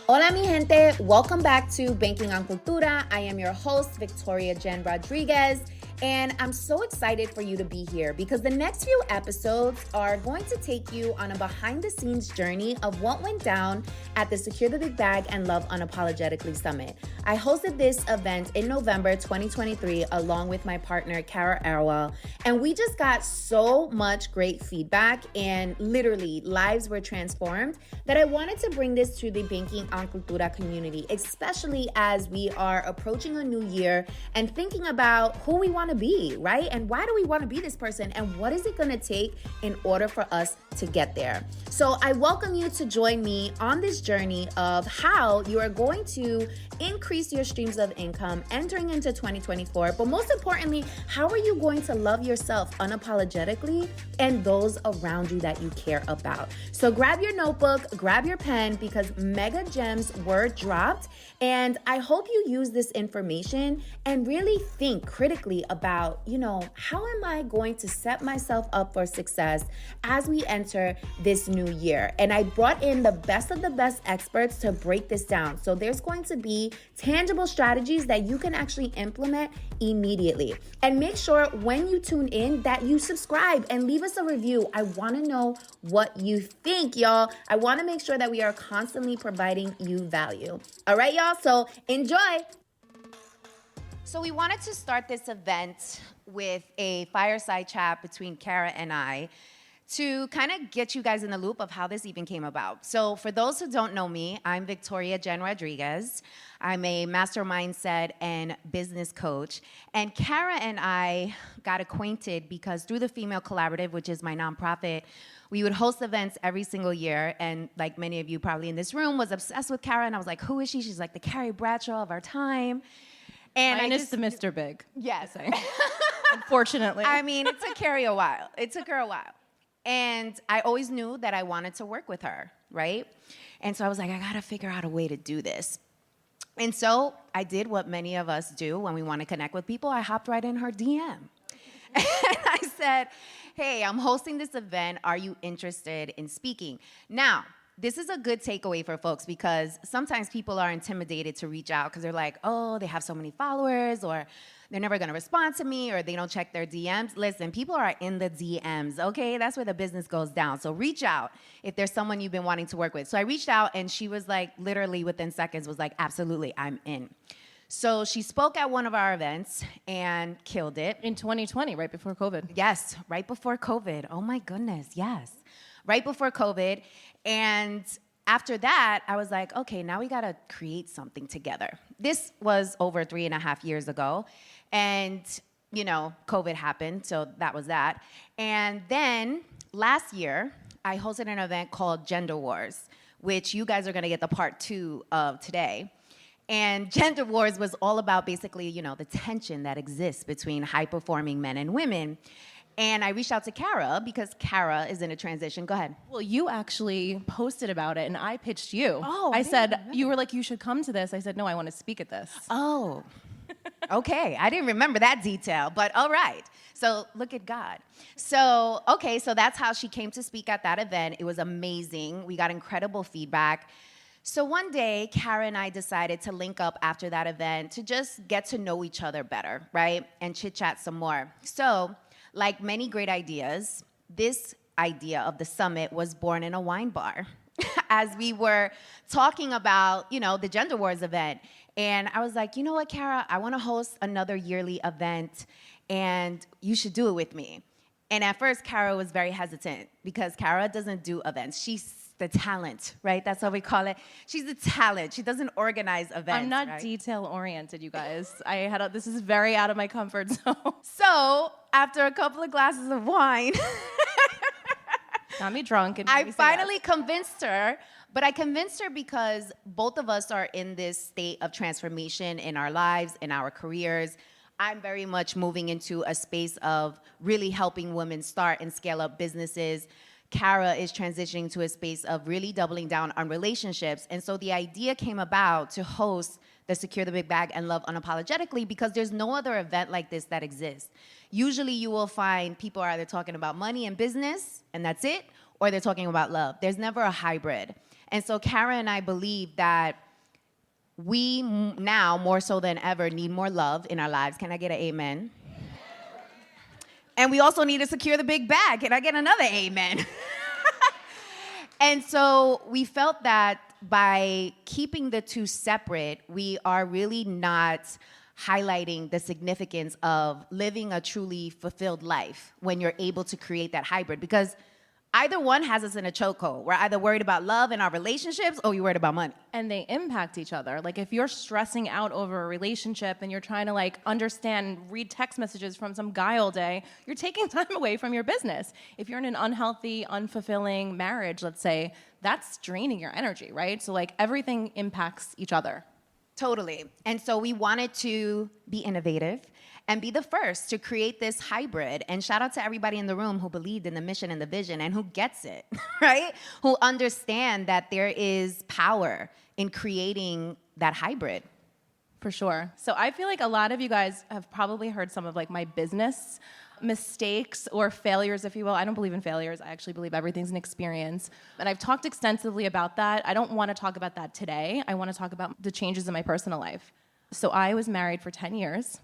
Hola mi gente, welcome back to Banking on Cultura. I am your host, Victoria Jenn Rodriguez, and I'm so excited for you to be here because the next few episodes are going to take you on a behind-the-scenes journey of what went down at the Secure the Big Bag and Love Unapologetically Summit. I hosted this event in November 2023 along with my partner, Cara Alwill, and we just got so much great feedback and literally lives were transformed that I wanted to bring this to the Banking on Cultura community, especially as we are approaching a new year and thinking about who we want to be, right? And why do we want to be this person? And what is it going to take in order for us to get there? So I welcome you to join me on this journey of how you are going to increase your streams of income entering into 2024. But most importantly, how are you going to love yourself unapologetically and those around you that you care about? So grab your notebook, grab your pen, because mega gems were dropped. And I hope you use this information and really think critically about, how am I going to set myself up for success as we enter this new year? And I brought in the best of the best experts to break this down. So there's going to be tangible strategies that you can actually implement immediately. And make sure when you tune in that you subscribe and leave us a review. I want to know what you think, y'all. I want to make sure that we are constantly providing you value. All right, y'all. So enjoy. So we wanted to start this event with a fireside chat between Cara and I to kind of get you guys in the loop of how this even came about. So for those who don't know me, I'm Victoria Jenn Rodriguez. I'm a master mindset and business coach. And Cara and I got acquainted because through the Female Collaborative, which is my nonprofit, we would host events every single year. And like many of you probably in this room was obsessed with Cara. And I was like, who is she? She's like the Carrie Bradshaw of our time. And Minus the Mr. Big. Yes. Unfortunately. I mean, it took Carrie a while. It took her a while. And I always knew that I wanted to work with her, right? And so I was like, I gotta figure out a way to do this. And so I did what many of us do when we want to connect with people. I hopped right in her DM. And I said, hey, I'm hosting this event. Are you interested in speaking? Now, this is a good takeaway for folks because sometimes people are intimidated to reach out because they're like, oh, they have so many followers, or they're never going to respond to me, or they don't check their DMs. Listen, people are in the DMs, okay? That's where the business goes down. So reach out if there's someone you've been wanting to work with. So I reached out, and she was like, literally within seconds, was like, absolutely, I'm in. So she spoke at one of our events and killed it. In 2020, right before COVID. Yes, right before COVID. Oh my goodness, yes. Right before COVID. And after that, I was like, okay, now we gotta create something together. This was over 3.5 years ago. And, COVID happened, so that was that. And then last year, I hosted an event called Gender Wars, which you guys are gonna get the part 2 of today. And Gender Wars was all about basically, the tension that exists between high-performing men and women. And I reached out to Cara because Cara is in a transition. Go ahead. Well, you actually posted about it, and I pitched you. Oh, I said, you were like, you should come to this. I said, no, I want to speak at this. Oh, okay. I didn't remember that detail, but all right. So look at God. So that's how she came to speak at that event. It was amazing. We got incredible feedback. So one day, Cara and I decided to link up after that event to just get to know each other better, right? And chit-chat some more. So, like many great ideas, this idea of the summit was born in a wine bar as we were talking about, the Gender Wars event. And I was like, you know what, Cara, I want to host another yearly event, and you should do it with me. And at first, Cara was very hesitant because Cara doesn't do events. She's the talent, right? That's what we call it. She's the talent. She doesn't organize events. I'm not detail-oriented, you guys. This is very out of my comfort zone. So after a couple of glasses of wine, got me drunk. And I finally convinced her. But I convinced her because both of us are in this state of transformation in our lives, in our careers. I'm very much moving into a space of really helping women start and scale up businesses. Cara is transitioning to a space of really doubling down on relationships. And so the idea came about to host the Secure the Big Bag and Love Unapologetically because there's no other event like this that exists. Usually you will find people are either talking about money and business, and that's it, or they're talking about love. There's never a hybrid. And so Cara and I believe that we now, more so than ever, need more love in our lives. Can I get an amen? And we also need to secure the big bag. Can I get another amen? And so we felt that by keeping the two separate, we are really not highlighting the significance of living a truly fulfilled life when you're able to create that hybrid. Because either one has us in a chokehold. We're either worried about love in our relationships or you're worried about money. And they impact each other. Like if you're stressing out over a relationship and you're trying to like understand, read text messages from some guy all day, you're taking time away from your business. If you're in an unhealthy, unfulfilling marriage, let's say, that's draining your energy, right? So like everything impacts each other. Totally. And so we wanted to be innovative and be the first to create this hybrid. And shout out to everybody in the room who believed in the mission and the vision and who gets it, right? Who understand that there is power in creating that hybrid. For sure. So I feel like a lot of you guys have probably heard some of like my business mistakes or failures, if you will. I don't believe in failures. I actually believe everything's an experience. And I've talked extensively about that. I don't want to talk about that today. I want to talk about the changes in my personal life. So I was married for 10 years.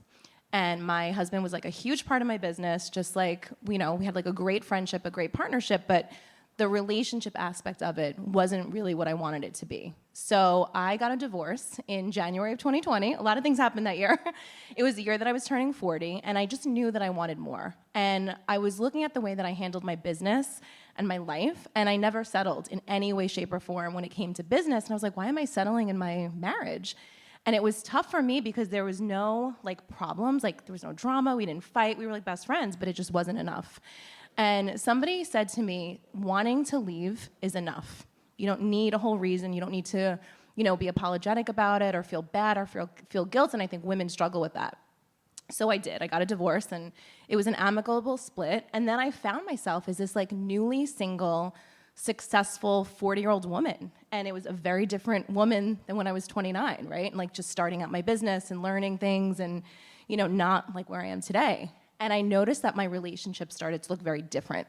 And my husband was like a huge part of my business, just like, you know, we had like a great friendship, a great partnership, but the relationship aspect of it wasn't really what I wanted it to be. So I got a divorce in January of 2020. A lot of things happened that year. It was the year that I was turning 40, and I just knew that I wanted more. And I was looking at the way that I handled my business and my life, and I never settled in any way, shape, or form when it came to business. And I was like, why am I settling in my marriage? And it was tough for me because there was no like problems, like there was no drama, we didn't fight, we were like best friends, but it just wasn't enough. And somebody said to me, wanting to leave is enough. You don't need a whole reason, you don't need to, you know, be apologetic about it or feel bad or feel guilt, and I think women struggle with that. So I did, I got a divorce and it was an amicable split, and then I found myself as this like newly single, successful 40-year-old woman. And it was a very different woman than when I was 29, right? And like just starting out my business and learning things and, you know, not like where I am today. And I noticed that my relationship started to look very different.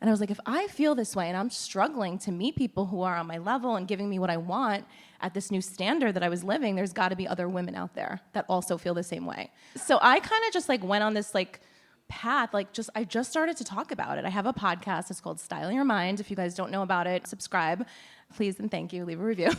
And I was like, if I feel this way and I'm struggling to meet people who are on my level and giving me what I want at this new standard that I was living, there's got to be other women out there that also feel the same way. So I kind of just like went on this like path, like I just started to talk about it. I have a podcast, it's called Style Your Mind. If you guys don't know about it, subscribe, please and thank you, leave a review.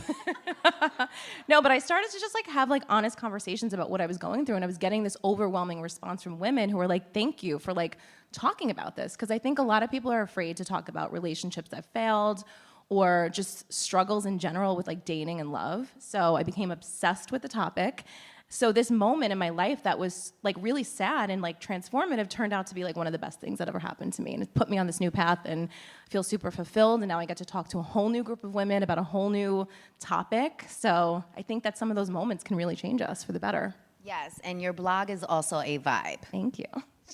No, but I started to just like have like honest conversations about what I was going through, and I was getting this overwhelming response from women who were like, thank you for like talking about this, because I think a lot of people are afraid to talk about relationships that failed or just struggles in general with like dating and love. So I became obsessed with the topic. So this moment in my life that was like really sad and like transformative turned out to be like one of the best things that ever happened to me. And it put me on this new path and I feel super fulfilled. And now I get to talk to a whole new group of women about a whole new topic. So I think that some of those moments can really change us for the better. Yes, and your blog is also a vibe. Thank you.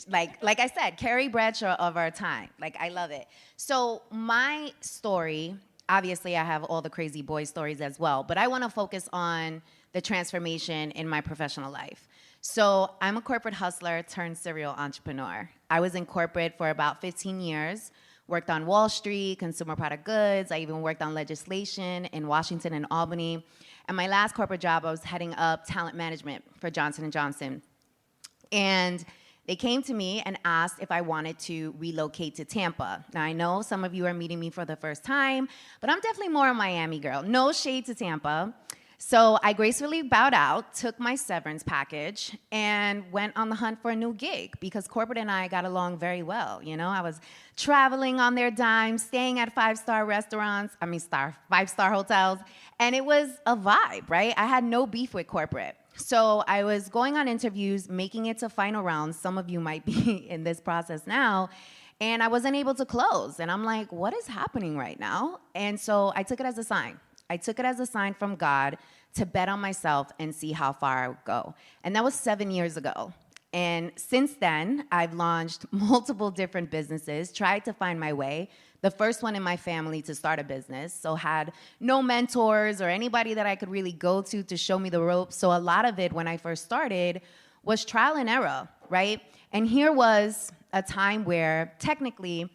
Like I said, Carrie Bradshaw of our time. Like, I love it. So my story, obviously I have all the crazy boy stories as well, but I want to focus on the transformation in my professional life. So I'm a corporate hustler turned serial entrepreneur. I was in corporate for about 15 years, worked on Wall Street, consumer product goods. I even worked on legislation in Washington and Albany. And my last corporate job, I was heading up talent management for Johnson & Johnson. And they came to me and asked if I wanted to relocate to Tampa. Now, I know some of you are meeting me for the first time, but I'm definitely more a Miami girl. No shade to Tampa. So I gracefully bowed out, took my severance package, and went on the hunt for a new gig because corporate and I got along very well. You know, I was traveling on their dime, staying at five-star hotels, and it was a vibe, right? I had no beef with corporate. So I was going on interviews, making it to final rounds. Some of you might be in this process now. And I wasn't able to close. And I'm like, what is happening right now? And so I took it as a sign. I took it as a sign from God to bet on myself and see how far I would go. And that was 7 years ago. And since then, I've launched multiple different businesses, tried to find my way. The first one in my family to start a business, so had no mentors or anybody that I could really go to show me the ropes. So a lot of it when I first started was trial and error, right? And here was a time where technically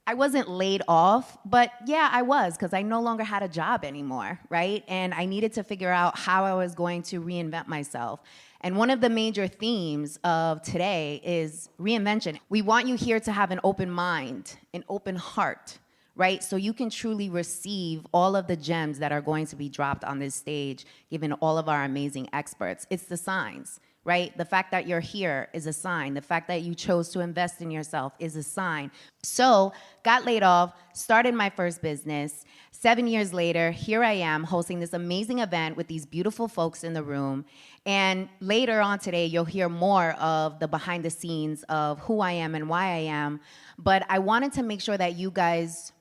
I wasn't laid off, but yeah, I was, because I no longer had a job anymore, right? And I needed to figure out how I was going to reinvent myself. And one of the major themes of today is reinvention. We want you here to have an open mind, an open heart, right? So you can truly receive all of the gems that are going to be dropped on this stage, given all of our amazing experts. It's the signs, right? The fact that you're here is a sign. The fact that you chose to invest in yourself is a sign. So, got laid off, started my first business. 7 years later, here I am hosting this amazing event with these beautiful folks in the room. And later on today, you'll hear more of the behind the scenes of who I am and why I am. But I wanted to make sure that you guys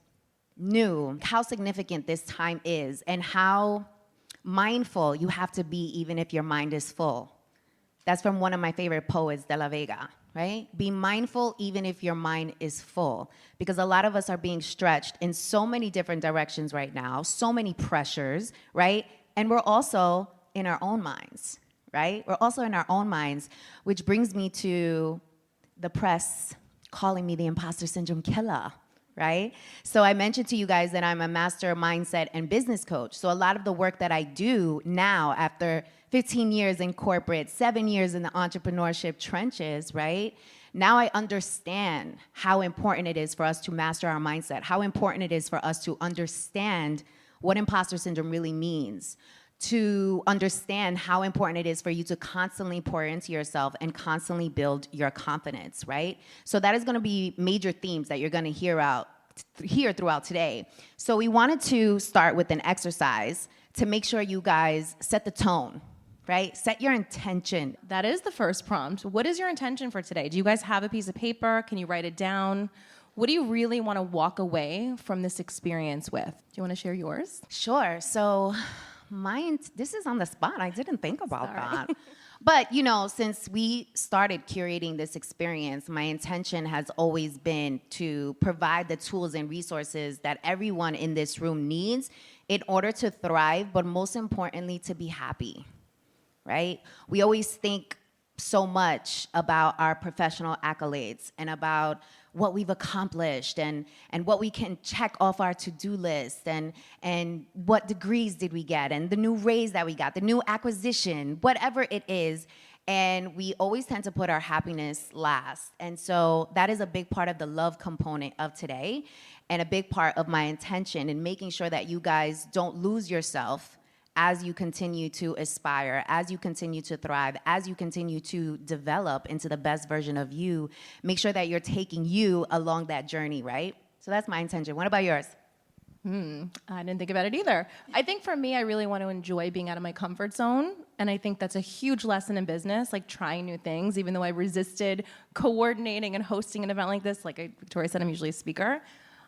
knew how significant this time is and how mindful you have to be even if your mind is full. That's from one of my favorite poets, De La Vega, right? Be mindful even if your mind is full, because a lot of us are being stretched in so many different directions right now, so many pressures, right? And we're also in our own minds, right? We're also in our own minds, which brings me to the press calling me the imposter syndrome killer, right? So I mentioned to you guys that I'm a master mindset and business coach. So a lot of the work that I do now, after 15 years in corporate, 7 years in the entrepreneurship trenches, right? Now I understand how important it is for us to master our mindset, how important it is for us to understand what imposter syndrome really means, to understand how important it is for you to constantly pour into yourself and constantly build your confidence, right? So that is going to be major themes that you're going to hear throughout today. So we wanted to start with an exercise to make sure you guys set the tone, right? Set your intention. That is the first prompt. What is your intention for today? Do you guys have a piece of paper? Can you write it down? What do you really want to walk away from this experience with? Do you want to share yours? Sure. So this is on the spot. I didn't think about that. But, since we started curating this experience, my intention has always been to provide the tools and resources that everyone in this room needs in order to thrive, but most importantly, to be happy, right? We always think so much about our professional accolades and about what we've accomplished and what we can check off our to-do list and what degrees did we get and the new raise that we got, the new acquisition, whatever it is. And we always tend to put our happiness last. And so that is a big part of the love component of today and a big part of my intention in making sure that you guys don't lose yourself as you continue to aspire, as you continue to thrive, as you continue to develop into the best version of you. Make sure that you're taking you along that journey, right? So that's my intention. What about yours? I didn't think about it either. I think for me, I really want to enjoy being out of my comfort zone. And I think that's a huge lesson in business, like trying new things, even though I resisted coordinating and hosting an event like this. Like Victoria said, I'm usually a speaker.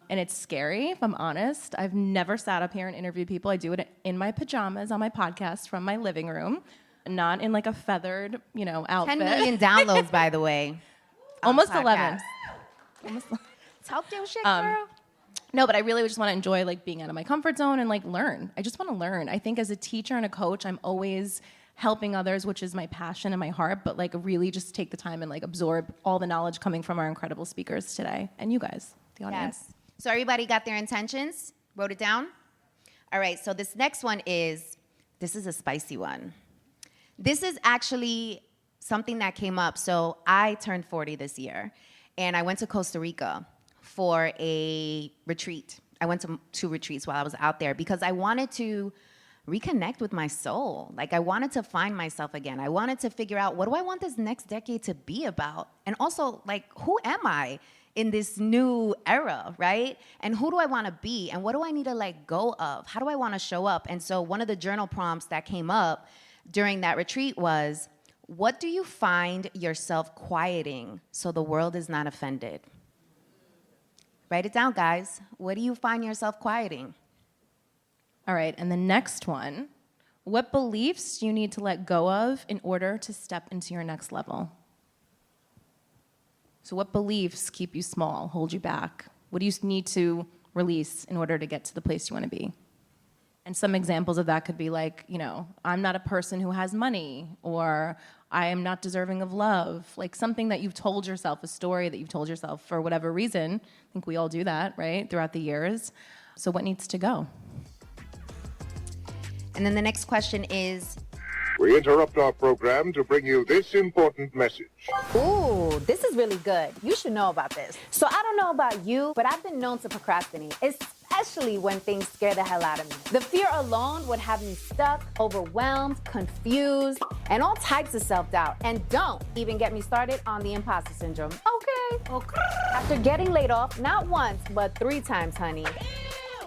And it's scary, if I'm honest. I've never sat up here and interviewed people. I do it in my pajamas on my podcast from my living room, not in like a feathered, outfit. 10 million downloads, by the way. Almost 11. Talk your shit, girl. No, but I really just want to enjoy like being out of my comfort zone and like learn. I just want to learn. I think as a teacher and a coach, I'm always helping others, which is my passion and my heart, but like really just take the time and like absorb all the knowledge coming from our incredible speakers today and you guys, the audience. Yes. So everybody got their intentions? Wrote it down? All right, so this next one this is a spicy one. This is actually something that came up. So I turned 40 this year, and I went to Costa Rica for a retreat. I went to 2 retreats while I was out there because I wanted to reconnect with my soul. Like I wanted to find myself again. I wanted to figure out, what do I want this next decade to be about? And also, like, who am I in this new era, right? And who do I want to be? And what do I need to let go of? How do I want to show up? And so one of the journal prompts that came up during that retreat was, what do you find yourself quieting so the world is not offended? Write it down, guys. What do you find yourself quieting? All right, and the next one, what beliefs do you need to let go of in order to step into your next level? So what beliefs keep you small, hold you back? What do you need to release in order to get to the place you want to be? And some examples of that could be like, I'm not a person who has money, or I am not deserving of love. Like something that you've told yourself, a story that you've told yourself for whatever reason. I think we all do that, right, throughout the years. So what needs to go? And then the next question is, we interrupt our program to bring you this important message. ooh, this is really good. You should know about this. So I don't know about you, but I've been known to procrastinate, especially when things scare the hell out of me. The fear alone would have me stuck, overwhelmed, confused, and all types of self-doubt. And don't even get me started on the imposter syndrome. Okay. After getting laid off, not once, but 3 times, honey,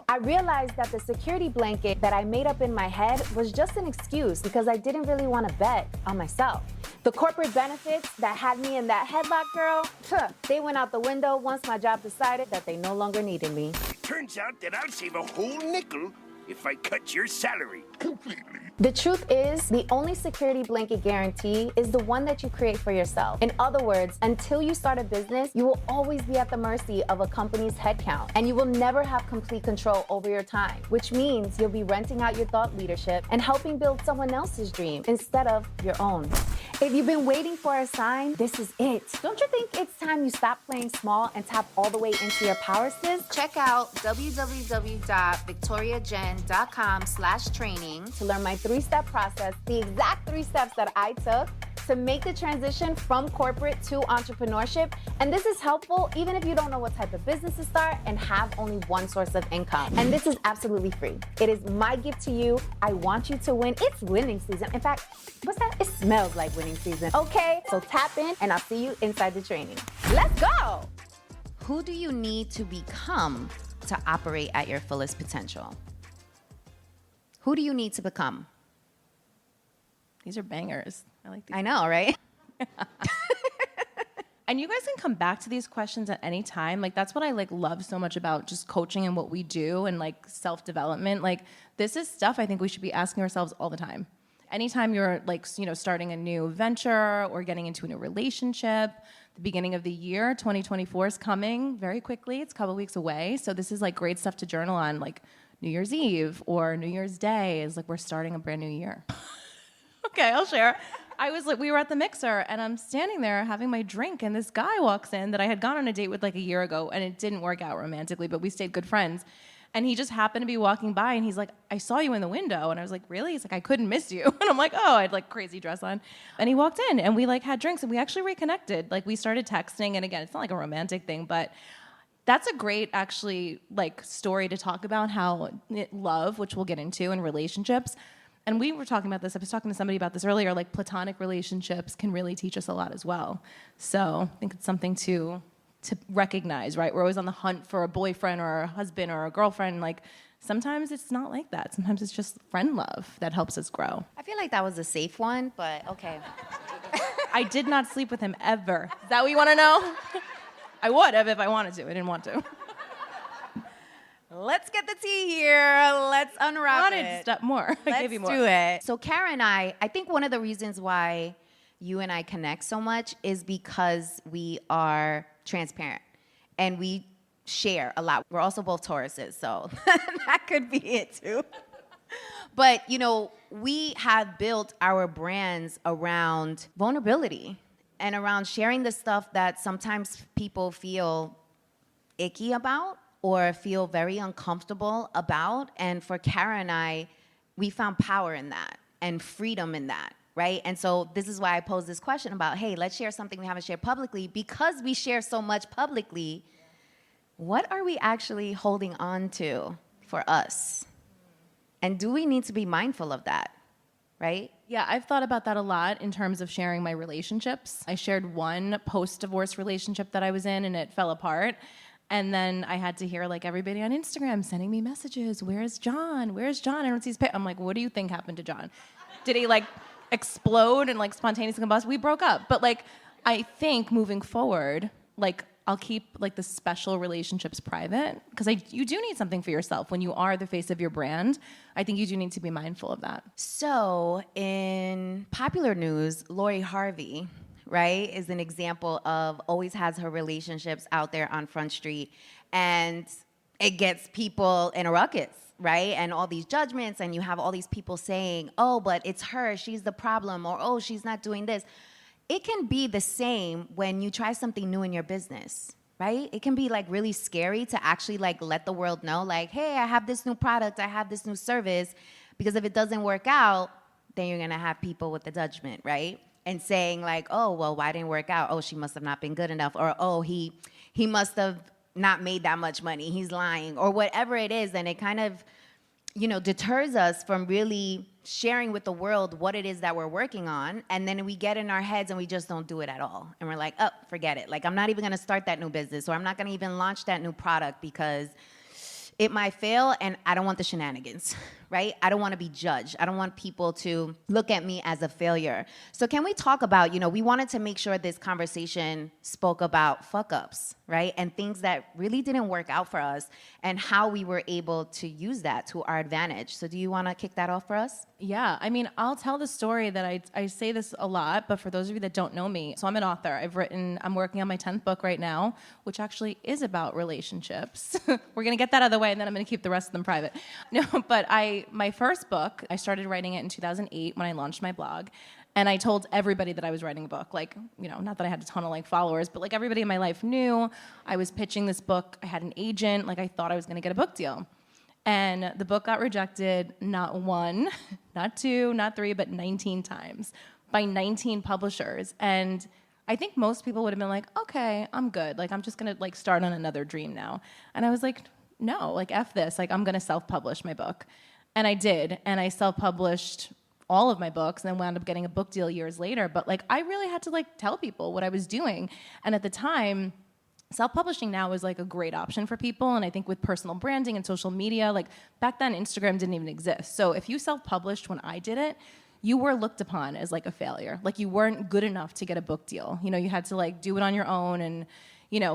I realized that the security blanket that I made up in my head was just an excuse because I didn't really want to bet on myself. The corporate benefits that had me in that headlock, girl, they went out the window once my job decided that they no longer needed me. Turns out that I'll save a whole nickel if I cut your salary completely. The truth is, the only security blanket guarantee is the one that you create for yourself. In other words, until you start a business, you will always be at the mercy of a company's headcount, and you will never have complete control over your time, which means you'll be renting out your thought leadership and helping build someone else's dream instead of your own. If you've been waiting for a sign, this is it. Don't you think it's time you stop playing small and tap all the way into your power, sis? Check out www.victoriajen.com/training to learn my 3-step process, the exact 3 steps that I took to make the transition from corporate to entrepreneurship. And this is helpful even if you don't know what type of business to start and have only one source of income. And this is absolutely free. It is my gift to you. I want you to win. It's winning season. In fact, what's that? It smells like winning season. Okay, so tap in and I'll see you inside the training. Let's go. Who do you need to become to operate at your fullest potential? Who do you need to become? These are bangers. I like these. I know, right? And you guys can come back to these questions at any time. Like that's what I love so much about just coaching and what we do and self-development. Like this is stuff I think we should be asking ourselves all the time. Anytime you're starting a new venture or getting into a new relationship, the beginning of the year, 2024 is coming very quickly. It's a couple weeks away. So this is great stuff to journal on, New Year's Eve or New Year's Day is we're starting a brand new year. Okay, I'll share. We were at the mixer and I'm standing there having my drink and this guy walks in that I had gone on a date with a year ago and it didn't work out romantically, but we stayed good friends. And he just happened to be walking by and he's like, I saw you in the window. And I was like, really? He's like, I couldn't miss you. And I'm like, oh, I had crazy dress on. And he walked in and we had drinks and we actually reconnected. We started texting. And again, it's not a romantic thing, but that's a great story to talk about how love, which we'll get into, and relationships. And we were talking about this. I was talking to somebody about this earlier. Platonic relationships can really teach us a lot as well. So I think it's something to recognize, right? We're always on the hunt for a boyfriend or a husband or a girlfriend. Sometimes it's not like that. Sometimes it's just friend love that helps us grow. I feel like that was a safe one, but okay. I did not sleep with him ever. Is that what you want to know? I would have if I wanted to. I didn't want to. Let's get the tea here. Let's unwrap it. I wanted stuff more. I gave you more. Let's do it. So Cara and I think one of the reasons why you and I connect so much is because we are transparent and we share a lot. We're also both Tauruses, so that could be it too. But, we have built our brands around vulnerability and around sharing the stuff that sometimes people feel icky about or feel very uncomfortable about. And for Cara and I, we found power in that and freedom in that, right? And so this is why I posed this question about, hey, let's share something we haven't shared publicly. Because we share so much publicly, what are we actually holding on to for us? And do we need to be mindful of that, right? Yeah, I've thought about that a lot in terms of sharing my relationships. I shared one post-divorce relationship that I was in, and it fell apart. And then I had to hear everybody on Instagram sending me messages. Where's John? Where's John? I don't see his I'm like, what do you think happened to John? Did he explode and spontaneously combust? We broke up. But I think moving forward, I'll keep the special relationships private because you do need something for yourself when you are the face of your brand. I think you do need to be mindful of that. So in popular news, Lori Harvey, right, is an example of always has her relationships out there on Front Street, and it gets people in a ruckus, right? And all these judgments, and you have all these people saying, oh, but it's her, she's the problem, or oh, she's not doing this. It can be the same when you try something new in your business, right? It can be like really scary to actually like let the world know, like, hey, I have this new product, I have this new service, because if it doesn't work out, then you're gonna have people with the judgment, right? And saying like, oh, well, why didn't it work out? Oh, she must have not been good enough, or oh, he must have not made that much money, he's lying, or whatever it is. And it kind of, deters us from really sharing with the world what it is that we're working on. And then we get in our heads and we just don't do it at all. And we're like, oh, forget it. Like, I'm not even gonna start that new business, or I'm not gonna even launch that new product because it might fail, and I don't want the shenanigans, right? I don't want to be judged. I don't want people to look at me as a failure. So can we talk about, we wanted to make sure this conversation spoke about fuck-ups, right? And things that really didn't work out for us, and how we were able to use that to our advantage. So do you want to kick that off for us? Yeah, I mean, I'll tell the story that I say this a lot, but for those of you that don't know me, so I'm an author. I'm working on my 10th book right now, which actually is about relationships. We're going to get that out of the way, and then I'm going to keep the rest of them private. No, but my first book, I started writing it in 2008 when I launched my blog. And I told everybody that I was writing a book. Like, not that I had a ton of followers, but like everybody in my life knew I was pitching this book. I had an agent. Like, I thought I was going to get a book deal. And the book got rejected not one, not two, not three, but 19 times by 19 publishers. And I think most people would have been like, okay, I'm good. Like, I'm just going to start on another dream now. And I was like, no, like F this. Like, I'm going to self-publish my book. And I did. And I self-published all of my books and then wound up getting a book deal years later. But I really had to tell people what I was doing. And at the time, self-publishing now is a great option for people. And I think with personal branding and social media, back then Instagram didn't even exist. So if you self-published when I did it, you were looked upon as a failure. You weren't good enough to get a book deal. You had to do it on your own and,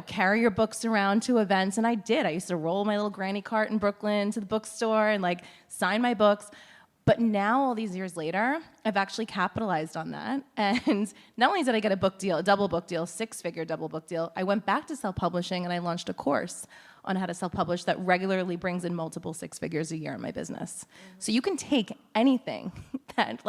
carry your books around to events. And I did. I used to roll my little granny cart in Brooklyn to the bookstore and sign my books. But now, all these years later, I've actually capitalized on that. And not only did I get a book deal, a double book deal, six-figure double book deal, I went back to self-publishing and I launched a course on how to self-publish that regularly brings in multiple six figures a year in my business. So you can take anything that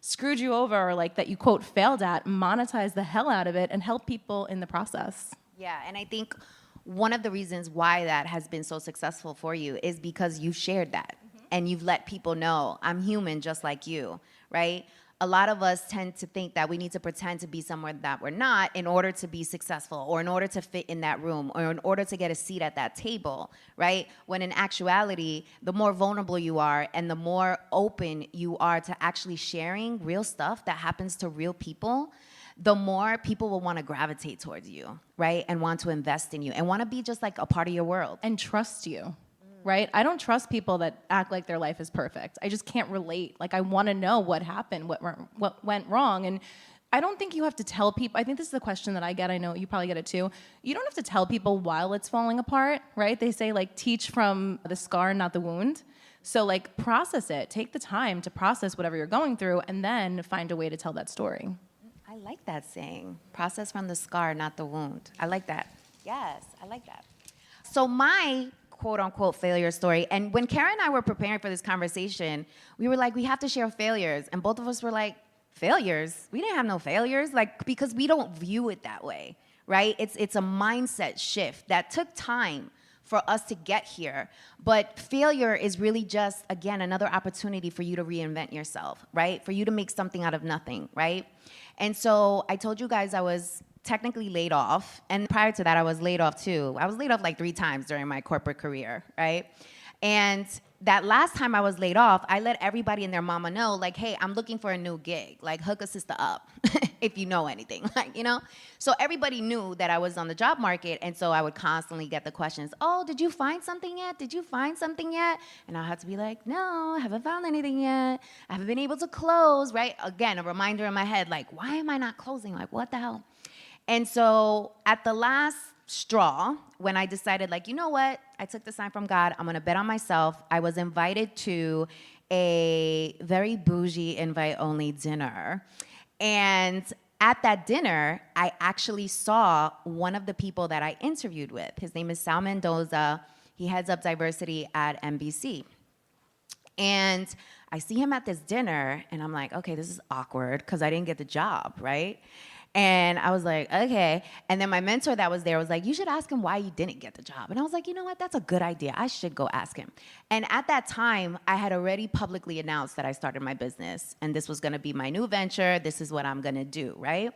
screwed you over or that you, quote, failed at, monetize the hell out of it, and help people in the process. Yeah, and I think one of the reasons why that has been so successful for you is because you shared that. And you've let people know, I'm human just like you, right? A lot of us tend to think that we need to pretend to be somewhere that we're not in order to be successful, or in order to fit in that room, or in order to get a seat at that table, right? When in actuality, the more vulnerable you are and the more open you are to actually sharing real stuff that happens to real people, the more people will want to gravitate towards you, right? And want to invest in you and want to be just a part of your world. And trust you. Right? I don't trust people that act like their life is perfect. I just can't relate. I want to know what happened, what went wrong. And I don't think you have to tell people. I think this is the question that I get. I know you probably get it too. You don't have to tell people while it's falling apart, right? They say teach from the scar, not the wound. So process it. Take the time to process whatever you're going through and then find a way to tell that story. I like that saying. Process from the scar, not the wound. I like that. Yes, I like that. So my quote-unquote failure story. And when Cara and I were preparing for this conversation, we were we have to share failures. And both of us were failures? We didn't have no failures, because we don't view it that way, right? It's a mindset shift that took time for us to get here. But failure is really just, again, another opportunity for you to reinvent yourself, right? For you to make something out of nothing, right? And so I told you guys I was technically laid off. And prior to that, I was laid off too. I was laid off 3 times during my corporate career, right? And that last time I was laid off, I let everybody and their mama know, hey, I'm looking for a new gig. Hook a sister up if you know anything, So everybody knew that I was on the job market. And so I would constantly get the questions, oh, did you find something yet? Did you find something yet? And I had to be no, I haven't found anything yet. I haven't been able to close, right? Again, a reminder in my head, why am I not closing? What the hell? And so at the last straw, when I decided, you know what? I took the sign from God. I'm going to bet on myself. I was invited to a very bougie invite-only dinner. And at that dinner, I actually saw one of the people that I interviewed with. His name is Sal Mendoza. He heads up diversity at NBC. And I see him at this dinner, and I'm like, okay, this is awkward because I didn't get the job, right? And I was like, okay. And then my mentor that was there was like, you should ask him why you didn't get the job. And I was like, you know what? That's a good idea. I should go ask him. And at that time, I had already publicly announced that I started my business, and this was going to be my new venture. This is what I'm going to do, right?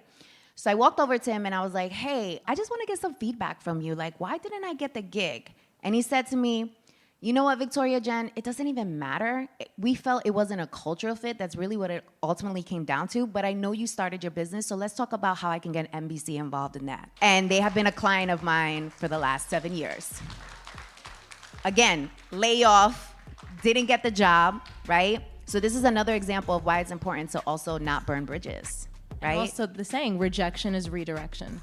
So I walked over to him, and I was like, hey, I just want to get some feedback from you. Like, why didn't I get the gig? And he said to me, you know what, Victoria, Jen, it doesn't even matter. We felt it wasn't a cultural fit. That's really what it ultimately came down to. But I know you started your business, so let's talk about how I can get NBC involved in that. And they have been a client of mine for the last 7 years. Again, layoff, didn't get the job, right? So this is another example of why it's important to also not burn bridges, right? And also the saying, rejection is redirection.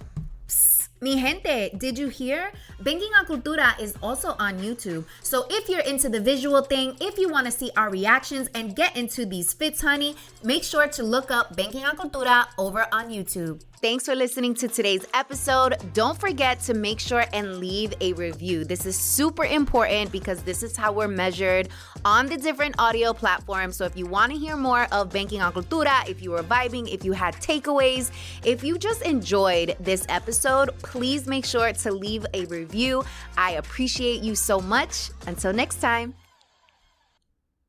Mi gente, did you hear? Banking on Cultura is also on YouTube. So if you're into the visual thing, if you want to see our reactions and get into these fits, honey, make sure to look up Banking on Cultura over on YouTube. Thanks for listening to today's episode. Don't forget to make sure and leave a review. This is super important because this is how we're measured on the different audio platforms. So if you want to hear more of Banking on Cultura, if you were vibing, if you had takeaways, if you just enjoyed this episode, please make sure to leave a review. I appreciate you so much. Until next time.